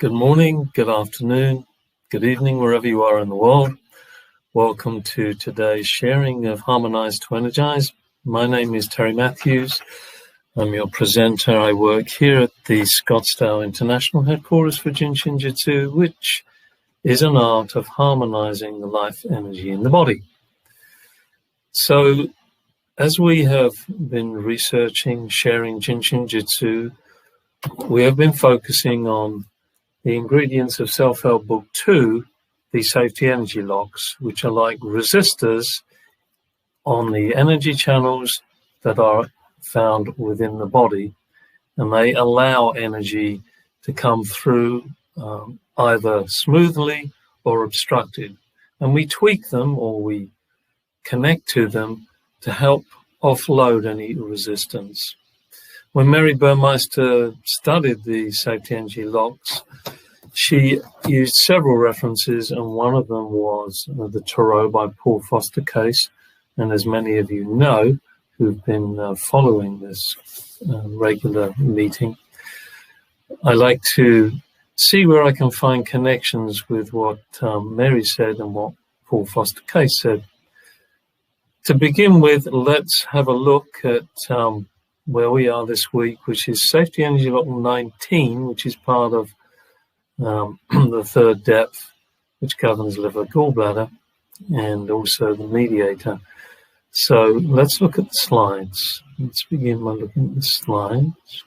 Good morning, good afternoon, good evening, wherever you are in the world. Welcome to today's sharing of Harmonize to Energize. My name is Terry Matthews. I'm your presenter. I work here at the Scottsdale International Headquarters for Jin Shin Jyutsu, which is an art of harmonizing the life energy in the body. So, as we have been researching, sharing Jin Shin Jyutsu, we have been focusing on the ingredients of Self-Help Book 2, the safety energy locks, which are like resistors on the energy channels that are found within the body, and they allow energy to come through either smoothly or obstructed. And we tweak them or we connect to them to help offload any resistance. When Mary Burmeister studied the safety energy locks, she used several references, and one of them was the Tarot by Paul Foster Case. And as many of you know, who've been following this regular meeting, I like to see where I can find connections with what Mary said and what Paul Foster Case said. To begin with, let's have a look at where we are this week, which is Safety Energy Lock 19, which is part of the third depth, which governs liver gallbladder, and also the mediator. So let's look at the slides. Let's begin by looking at the slides.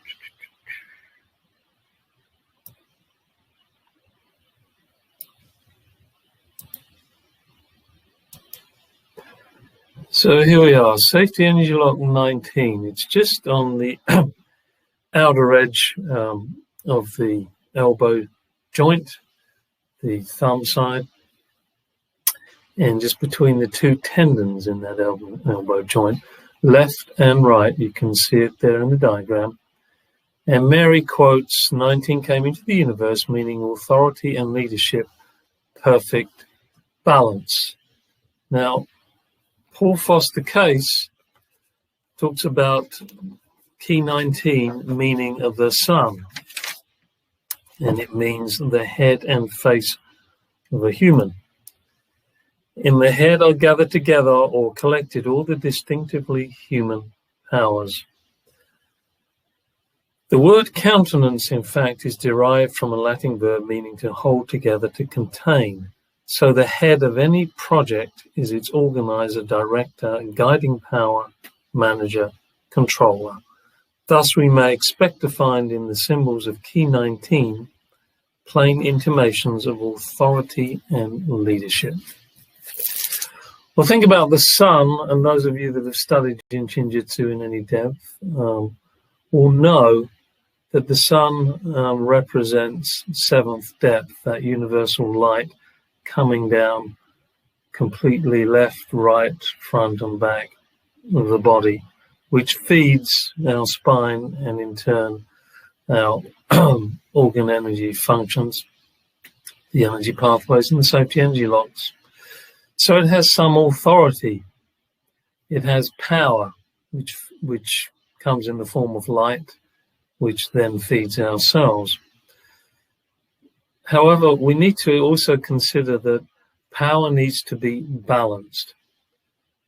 So here we are, Safety Energy Lock 19. It's just on the outer edge of the elbow joint, the thumb side, and just between the two tendons in that elbow joint, left and right. You can see it there in the diagram. And Mary quotes, 19 came into the universe, meaning authority and leadership, perfect balance. Now, Paul Foster Case talks about key 19 meaning of the sun, and it means the head and face of a human. In the head are gathered together or collected all the distinctively human powers. The word countenance, in fact, is derived from a Latin verb meaning to hold together, to contain. So the head of any project is its organizer, director, guiding power, manager, controller. Thus, we may expect to find in the symbols of key 19 plain intimations of authority and leadership. Well, think about the sun, and those of you that have studied Jin Shin Jyutsu in any depth will know that the sun represents seventh depth, that universal light coming down completely left, right, front and back of the body, which feeds our spine and in turn our organ energy functions, the energy pathways and the safety energy locks. So it has some authority. It has power, which comes in the form of light, which then feeds our cells. However, we need to also consider that power needs to be balanced.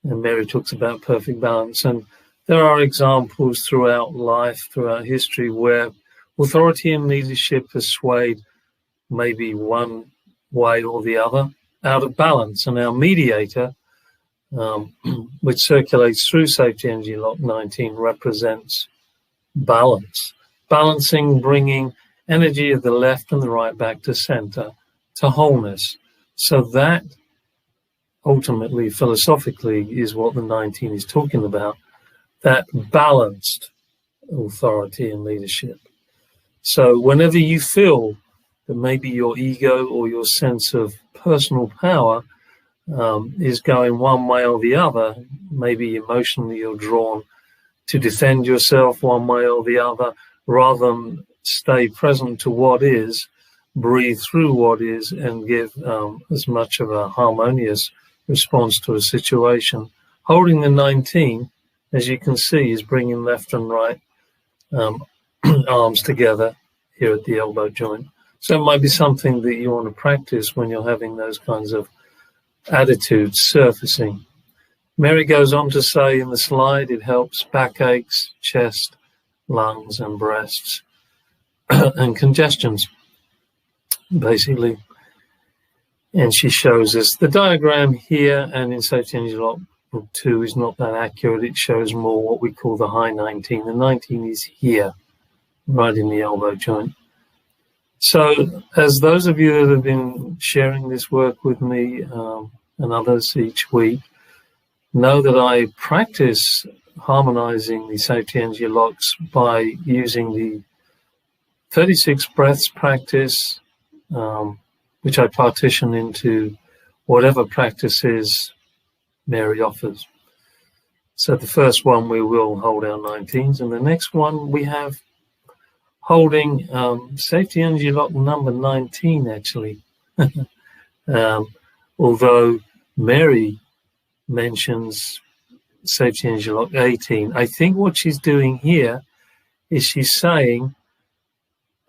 And Mary talks about perfect balance. And there are examples throughout life, throughout history, where authority and leadership has swayed maybe one way or the other out of balance. And our mediator, which circulates through Safety Energy Lock 19, represents balance. Balancing, bringing energy of the left and the right back to center, to wholeness. So that ultimately, philosophically, is what the 19 is talking about, that balanced authority and leadership. So whenever you feel that maybe your ego or your sense of personal power is going one way or the other, maybe emotionally you're drawn to defend yourself one way or the other, rather than stay present to what is, breathe through what is, and give as much of a harmonious response to a situation. Holding the 19, as you can see, is bringing left and right arms together here at the elbow joint. So it might be something that you want to practice when you're having those kinds of attitudes surfacing. Mary goes on to say in the slide, it helps backaches, chest, lungs, and breasts, and congestions, basically. And she shows us the diagram here, and in Safety Energy Lock Book 2 is not that accurate. It shows more what we call the high 19. The 19 is here, right in the elbow joint. So as those of you that have been sharing this work with me and others each week know that I practice harmonizing the Safety Energy Locks by using the 36 breaths practice, which I partition into whatever practices Mary offers. So the first one we will hold our 19s, and the next one we have holding Safety Energy Lock number 19, actually. Although Mary mentions Safety Energy Lock 18, I think what she's doing here is she's saying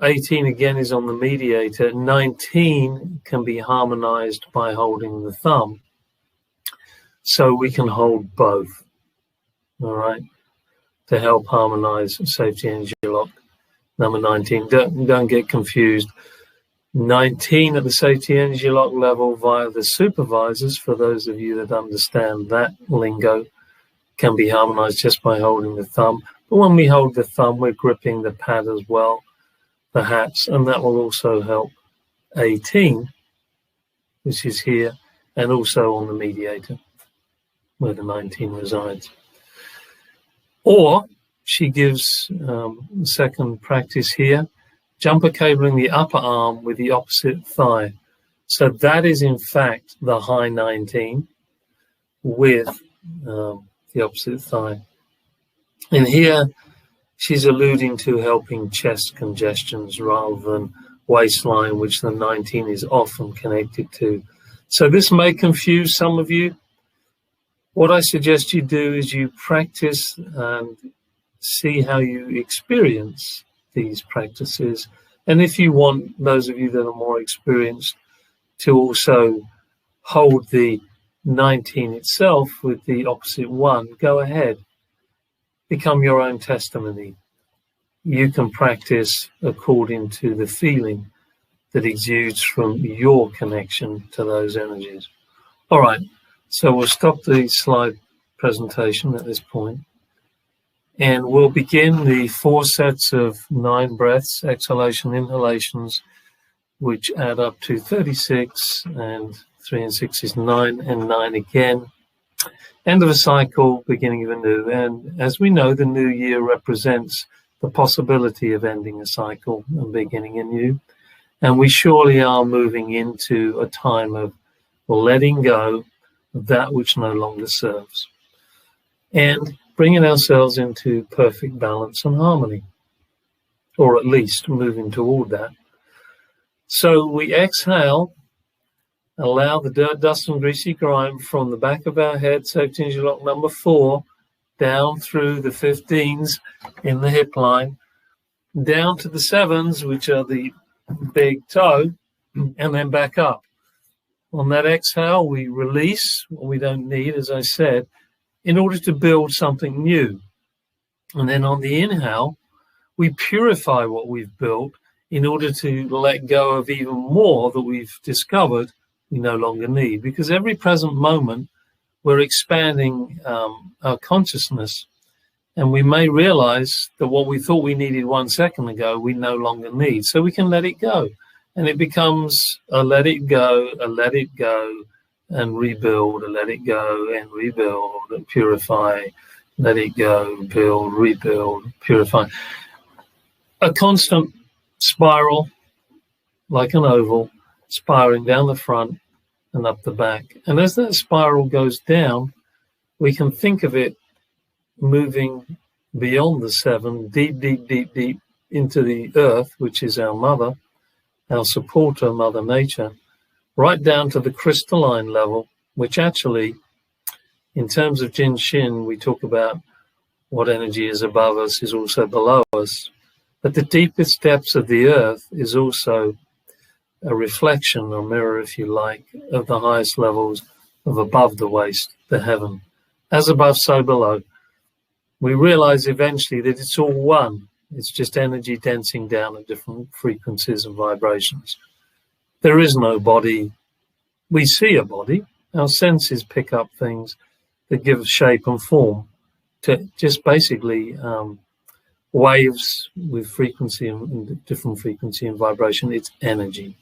18 again is on the mediator, 19 can be harmonized by holding the thumb. So we can hold both, all right, to help harmonize Safety Energy Lock number 19. Don't get confused. 19 at the Safety Energy Lock level via the supervisors, for those of you that understand that lingo, can be harmonized just by holding the thumb. But when we hold the thumb, we're gripping the pad as well, perhaps, and that will also help 18, which is here, and also on the mediator, where the 19 resides. Or she gives the second practice here, jumper cabling the upper arm with the opposite thigh. So that is in fact the high 19 with the opposite thigh. And here she's alluding to helping chest congestions rather than waistline, which the 19 is often connected to. So this may confuse some of you. What I suggest you do is you practice and see how you experience these practices. And if you want, those of you that are more experienced, to also hold the 19 itself with the opposite one, go ahead. Become your own testimony. You can practice according to the feeling that exudes from your connection to those energies. All right, so we'll stop the slide presentation at this point, and we'll begin the 4 sets of 9 breaths, exhalation, inhalations, which add up to 36, and 3 and 6 is 9, and 9 again. End of a cycle, beginning of a new. And as we know, the new year represents the possibility of ending a cycle and beginning a new. And we surely are moving into a time of letting go of that which no longer serves and bringing ourselves into perfect balance and harmony, or at least moving toward that. So we exhale, allow the dirt, dust, and greasy grime from the back of our head, Safety Energy Lock number 4, down through the 15s in the hip line, down to the 7s, which are the big toe, and then back up. On that exhale, we release what we don't need, as I said, in order to build something new. And then on the inhale, we purify what we've built in order to let go of even more that we've discovered we no longer need. Because every present moment, we're expanding our consciousness, and we may realize that what we thought we needed 1 second ago, we no longer need. So we can let it go. And it becomes a let it go, and rebuild, a let it go and rebuild, and purify, let it go, build, rebuild, purify. A constant spiral, like an oval, spiraling down the front and up the back. And as that spiral goes down, we can think of it moving beyond the 7, deep, deep, deep, deep into the earth, which is our mother, our supporter, Mother Nature, right down to the crystalline level, which actually, in terms of Jin Shin, we talk about what energy is above us is also below us. But the deepest depths of the earth is also a reflection or mirror, if you like, of the highest levels of above the waist, the heaven. As above, so below. We realize eventually that it's all one. It's just energy dancing down at different frequencies and vibrations. There is no body. We see a body. Our senses pick up things that give shape and form to just basically waves with frequency and different frequency and vibration. It's energy.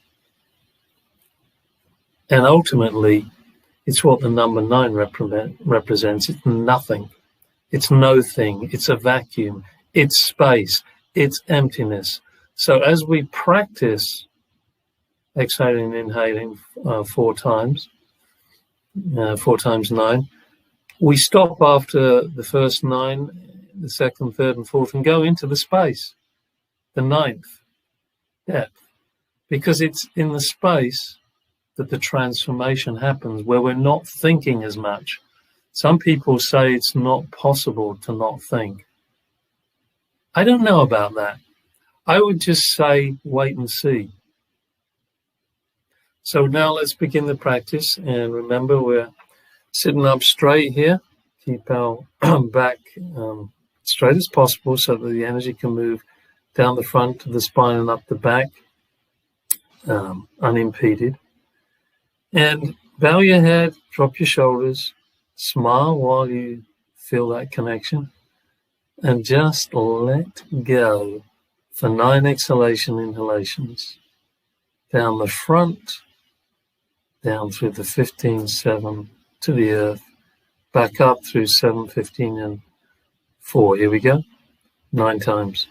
And ultimately, it's what the number 9 represents. It's nothing. It's no thing. It's a vacuum. It's space. It's emptiness. So as we practice exhaling and inhaling 4 times, 4 times 9, we stop after the first 9, the second, third, and fourth, and go into the space, the 9th depth, because it's in the space that the transformation happens, where we're not thinking as much. Some people say it's not possible to not think. I don't know about that. I would just say wait and see. So now let's begin the practice, and remember we're sitting up straight here. Keep our back straight as possible so that the energy can move down the front of the spine and up the back unimpeded. And bow your head, drop your shoulders, smile while you feel that connection, and just let go for 9 exhalation inhalations. Down the front, down through the 15, 7 to the earth, back up through 7, 15, and 4. Here we go. 9 times.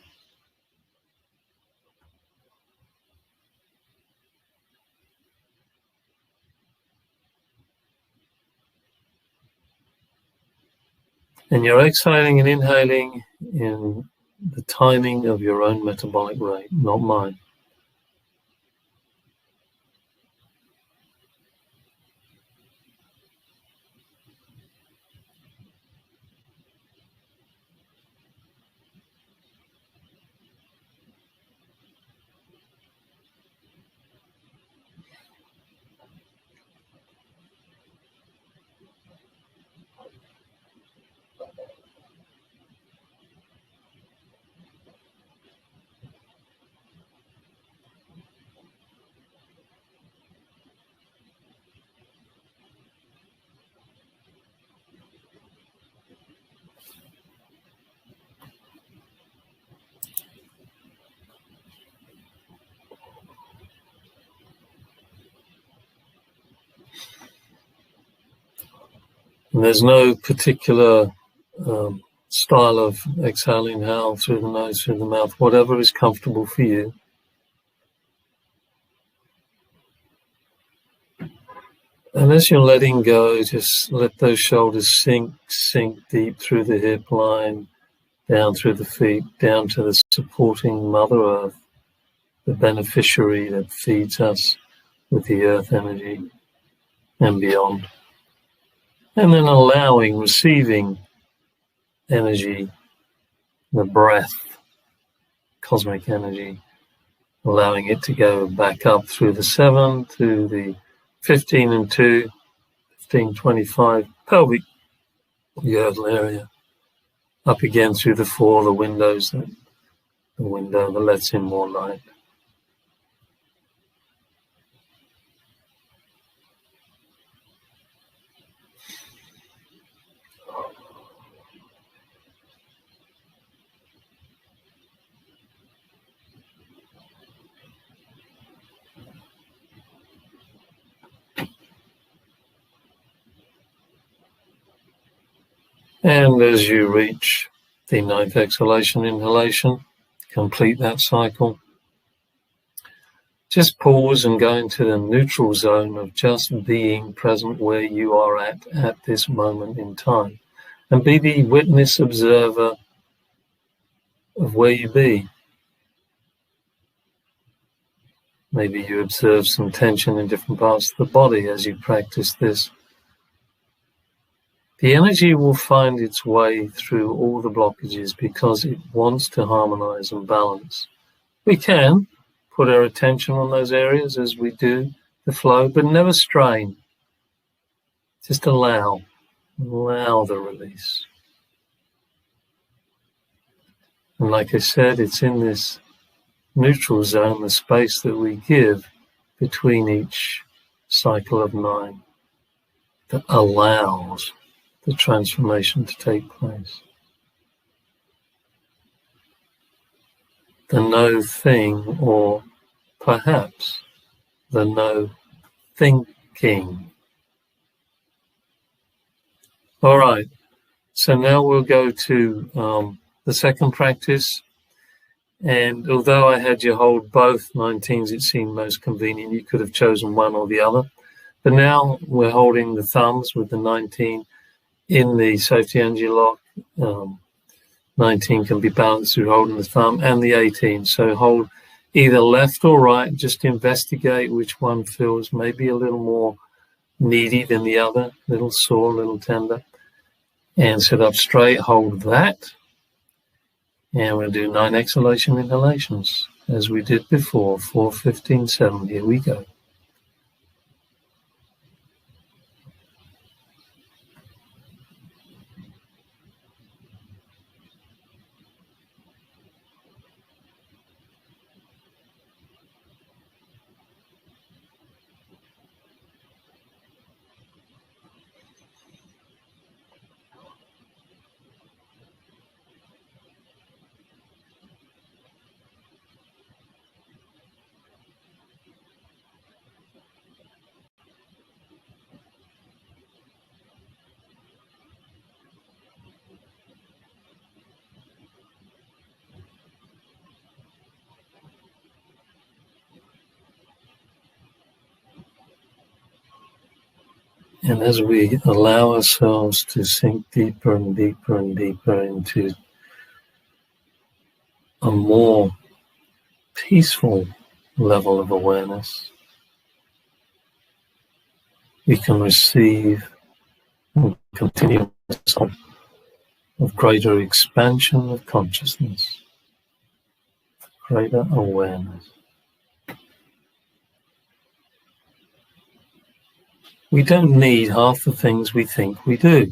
And you're exhaling and inhaling in the timing of your own metabolic rate, not mine. And there's no particular style of exhaling, inhale through the nose, through the mouth, whatever is comfortable for you. And as you're letting go, just let those shoulders sink deep through the hip line, down through the feet, down to the supporting Mother Earth, the beneficiary that feeds us with the earth energy and beyond. And then allowing, receiving energy, the breath, cosmic energy, allowing it to go back up through the 7 to the 15 and 2, 15, 25, pelvic girdle area, up again through the 4, the window that lets in more light. And as you reach the 9th exhalation, inhalation, complete that cycle, just pause and go into the neutral zone of just being present where you are at this moment in time. And be the witness, observer of where you be. Maybe you observe some tension in different parts of the body as you practice this. The energy will find its way through all the blockages because it wants to harmonize and balance. We can put our attention on those areas as we do the flow, but never strain. Just allow the release. And like I said, it's in this neutral zone, the space that we give between each cycle of 9, that allows the transformation to take place. The no thing, or perhaps the no thinking. All right, so now we'll go to the second practice. And although I had you hold both 19s, it seemed most convenient. You could have chosen one or the other. But now we're holding the thumbs with the 19 in the safety energy lock. 19 can be balanced through holding the thumb, and the 18. So hold either left or right. Just investigate which one feels maybe a little more needy than the other, a little sore, a little tender. And sit up straight, hold that. And we'll do 9 exhalation inhalations as we did before, 4, 15, 7. Here we go. And as we allow ourselves to sink deeper and deeper and deeper into a more peaceful level of awareness, we can receive and continue of greater expansion of consciousness, greater awareness. We don't need half the things we think we do.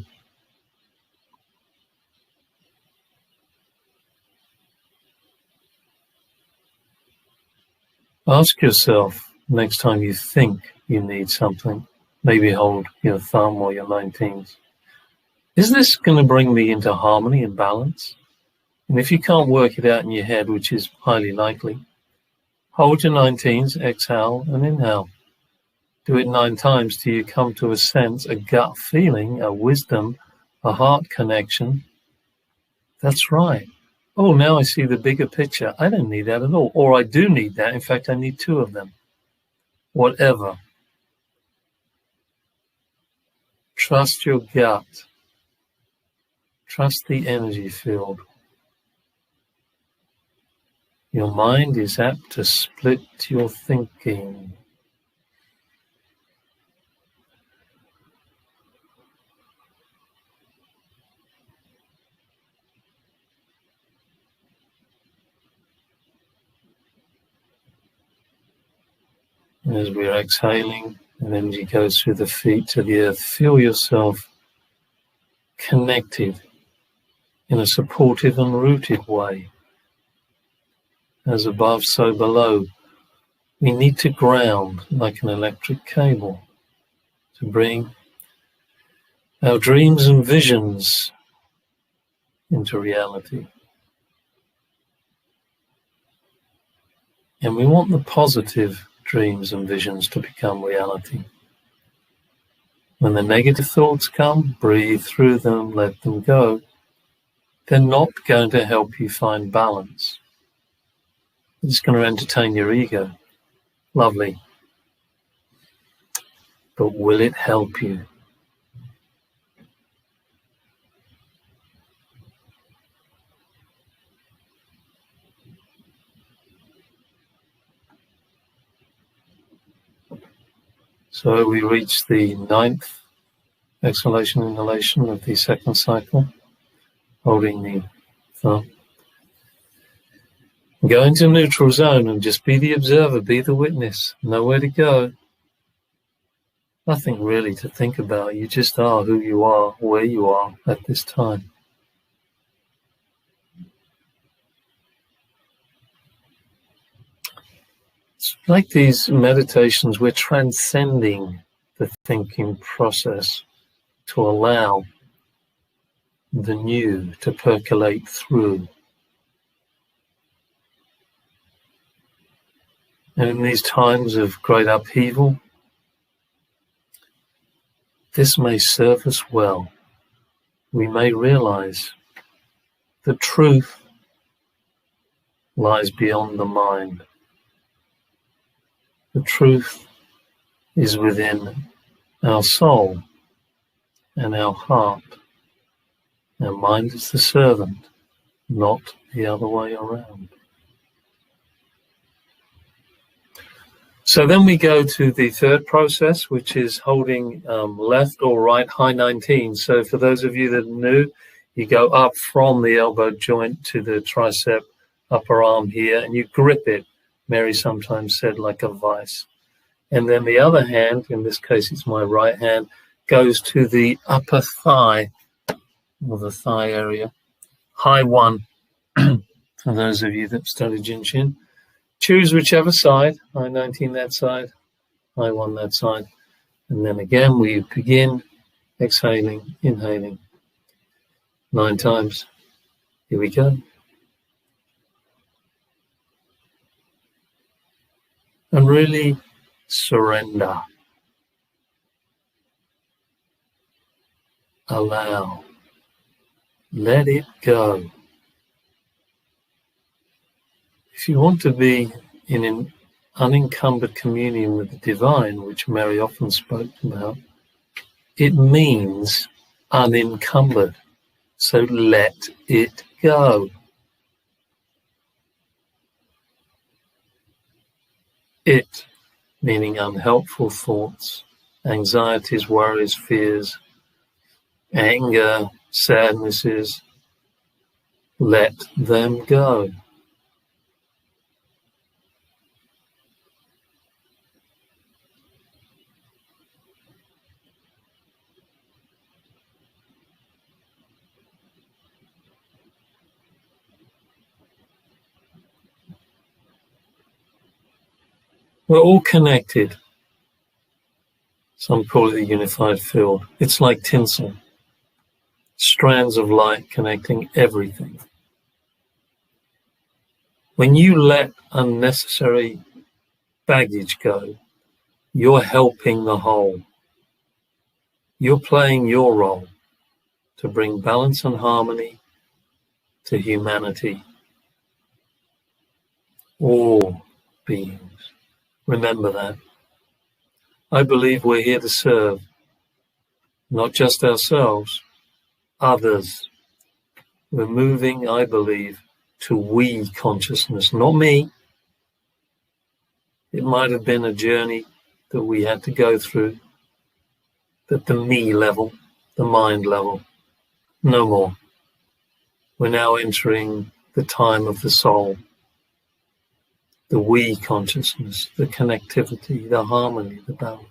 Ask yourself next time you think you need something, maybe hold your thumb or your 19s. Is this going to bring me into harmony and balance? And if you can't work it out in your head, which is highly likely, hold your 19s, exhale and inhale. Do it 9 times till you come to a sense, a gut feeling, a wisdom, a heart connection. That's right. Oh, now I see the bigger picture. I don't need that at all. Or I do need that. In fact, I need 2 of them. Whatever. Trust your gut. Trust the energy field. Your mind is apt to split your thinking. As we're exhaling, the energy goes through the feet to the earth. Feel yourself connected in a supportive and rooted way. As above, so below. We need to ground like an electric cable to bring our dreams and visions into reality. And we want the positive dreams and visions to become reality. When the negative thoughts come, breathe through them, let them go. They're not going to help you find balance. It's going to entertain your ego. Lovely. But will it help you? So we reach the 9th exhalation inhalation of the second cycle, holding the thumb. Go into neutral zone and just be the observer, be the witness. Nowhere to go. Nothing really to think about. You just are who you are, where you are at this time. It's like these meditations, we're transcending the thinking process to allow the new to percolate through. And in these times of great upheaval, this may serve us well. We may realize the truth lies beyond the mind. The truth is within our soul and our heart. Our mind is the servant, not the other way around. So then we go to the third process, which is holding left or right high 19. So for those of you that are new, you go up from the elbow joint to the tricep upper arm here, and you grip it. Mary sometimes said like a vice. And then the other hand, in this case it's my right hand, goes to the upper thigh, or the thigh area. High 1, for those of you that study Jin Shin. Choose whichever side, high 19 that side, high 1 that side. And then again we begin exhaling, inhaling. 9 times. Here we go. And really surrender. Allow. Let it go. If you want to be in an unencumbered communion with the divine, which Mary often spoke about, it means unencumbered. So let it go. It, meaning unhelpful thoughts, anxieties, worries, fears, anger, sadnesses, let them go. We're all connected. Some call it a unified field. It's like tinsel. Strands of light connecting everything. When you let unnecessary baggage go, you're helping the whole. You're playing your role to bring balance and harmony to humanity. All beings. Remember that. I believe we're here to serve, not just ourselves, others. We're moving, I believe, to we consciousness, not me. It might have been a journey that we had to go through, at the me level, the mind level, no more. We're now entering the time of the soul, the we consciousness, the connectivity, the harmony, the balance.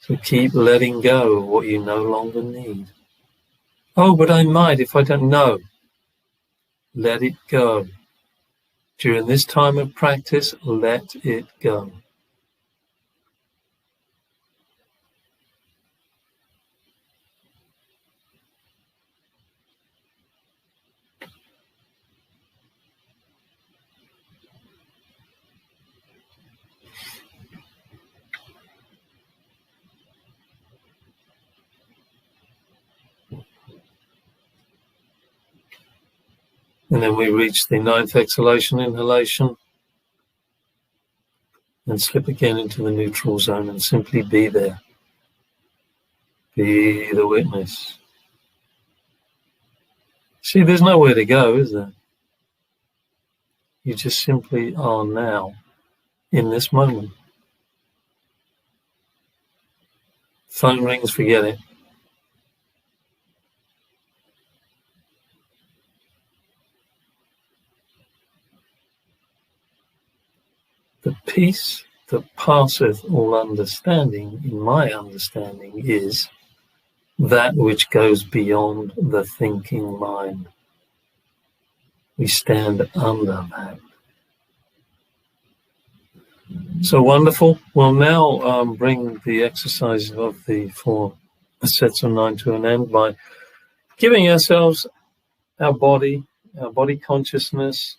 So keep letting go of what you no longer need. Oh, but I might if I don't know. Let it go. During this time of practice, let it go. And then we reach the 9th exhalation, inhalation, and slip again into the neutral zone and simply be there. Be the witness. See, there's nowhere to go, is there? You just simply are now, in this moment. Phone rings, forget it. The peace that passeth all understanding, in my understanding, is that which goes beyond the thinking mind. We stand under that. So wonderful. We'll now bring the exercise of the 4 sets of 9 to an end by giving ourselves our body consciousness,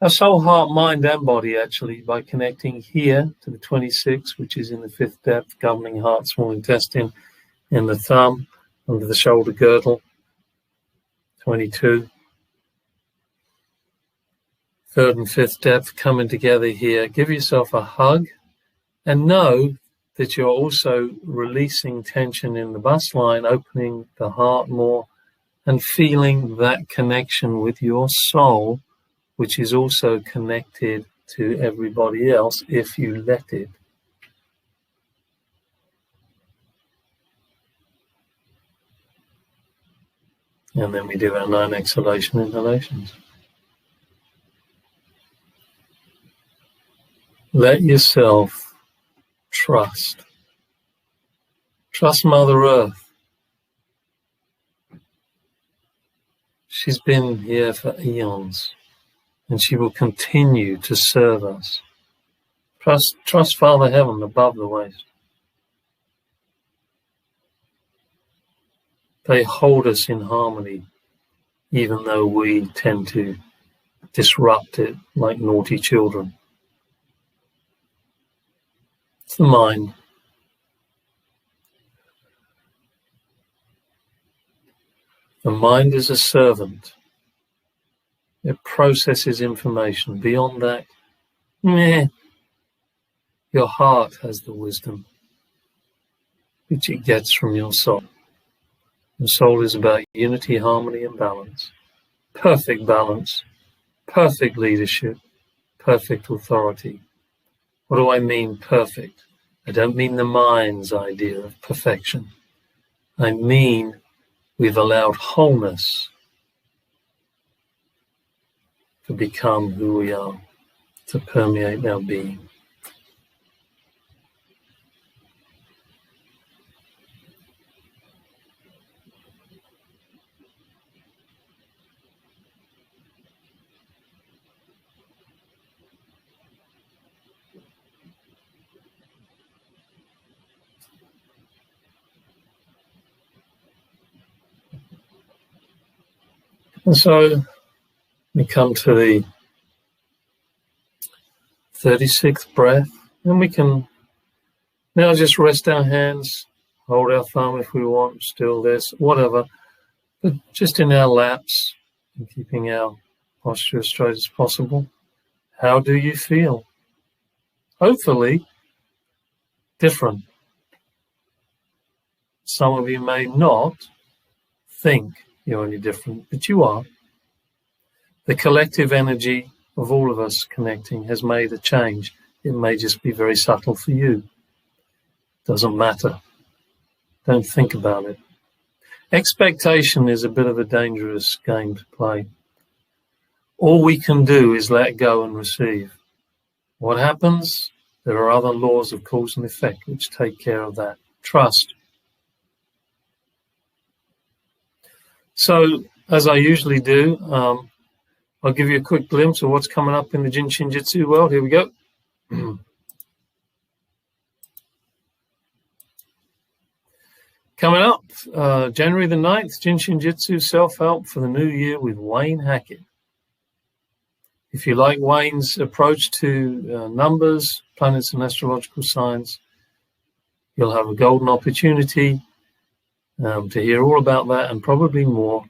our soul, heart, mind, and body, actually, by connecting here to the 26, which is in the 5th depth, governing heart, small intestine, in the thumb, under the shoulder girdle, 22. 3rd and 5th depth coming together here. Give yourself a hug and know that you're also releasing tension in the bust line, opening the heart more, and feeling that connection with your soul, which is also connected to everybody else if you let it. And then we do our 9 exhalation inhalations. Let yourself trust. Trust Mother Earth. She's been here for eons, and she will continue to serve us. Trust Father Heaven above the waist. They hold us in harmony, even though we tend to disrupt it like naughty children. It's the mind. The mind is a servant. It processes information. Beyond that, your heart has the wisdom, which it gets from your soul. The soul is about unity, harmony, and balance. Perfect balance, perfect leadership, perfect authority. What do I mean perfect? I don't mean the mind's idea of perfection. I mean we've allowed wholeness to become who we are, to permeate our being. And so we come to the 36th breath, and we can now just rest our hands, hold our thumb if we want, still this, whatever, but just in our laps and keeping our posture as straight as possible. How do you feel? Hopefully different. Some of you may not think you're any different, but you are. The collective energy of all of us connecting has made a change. It may just be very subtle for you. Doesn't matter. Don't think about it. Expectation is a bit of a dangerous game to play. All we can do is let go and receive. What happens? There are other laws of cause and effect which take care of that. Trust. So, as I usually do, I'll give you a quick glimpse of what's coming up in the Jin Shin Jyutsu world. Here we go. Coming up, January the 9th, Jin Shin Jyutsu Self-Help for the New Year with Wayne Hackett. If you like Wayne's approach to numbers, planets, and astrological signs, you'll have a golden opportunity to hear all about that and probably more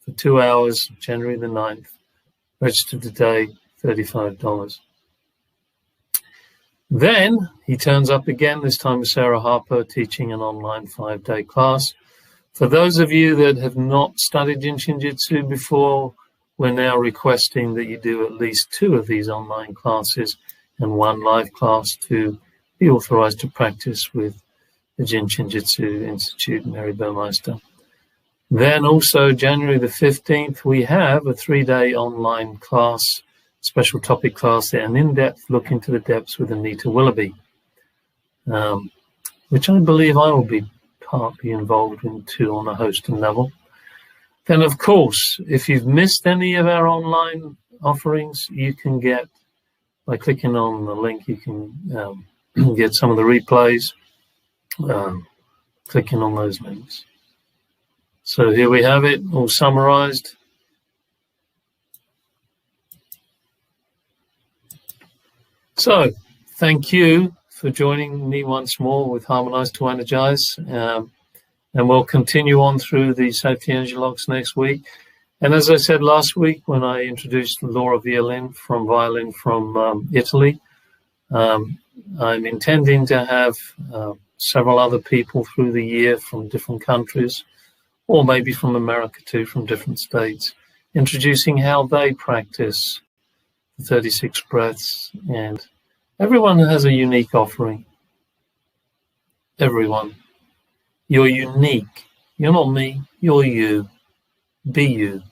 for 2 hours, January the 9th. Registered today, $35. Then he turns up again, this time with Sarah Harper, teaching an online 5-day class. For those of you that have not studied Jin Shin Jyutsu before, we're now requesting that you do at least 2 of these online classes and 1 live class to be authorized to practice with the Jin Shin Jyutsu Institute, Mary Burmeister. Then also January the 15th, we have a 3-day online class special topic class, an in-depth look into the depths with Anita Willoughby, which I believe I will be partly involved in too on a hosting level. Then, of course, if you've missed any of our online offerings, you can get, by clicking on the link, you can get some of the replays, clicking on those links. So here we have it, all summarized. So, thank you for joining me once more with Harmonize to Energize. And we'll continue on through the safety energy logs next week. And as I said last week, when I introduced Laura Violin from Italy, I'm intending to have several other people through the year from different countries, or maybe from America too, from different states, introducing how they practice the 36 breaths. And everyone has a unique offering. Everyone. You're unique. You're not me. You're you. Be you.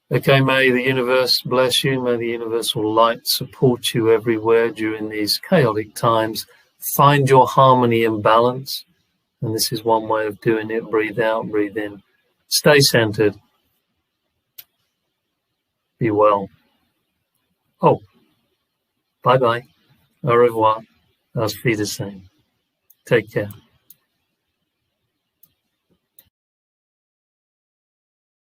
Okay, may the universe bless you. May the universal light support you everywhere during these chaotic times. Find your harmony and balance. And this is one way of doing it. Breathe out, breathe in. Stay centered. Be well. Oh, bye-bye. Au revoir. Auf Wiedersehen. Take care.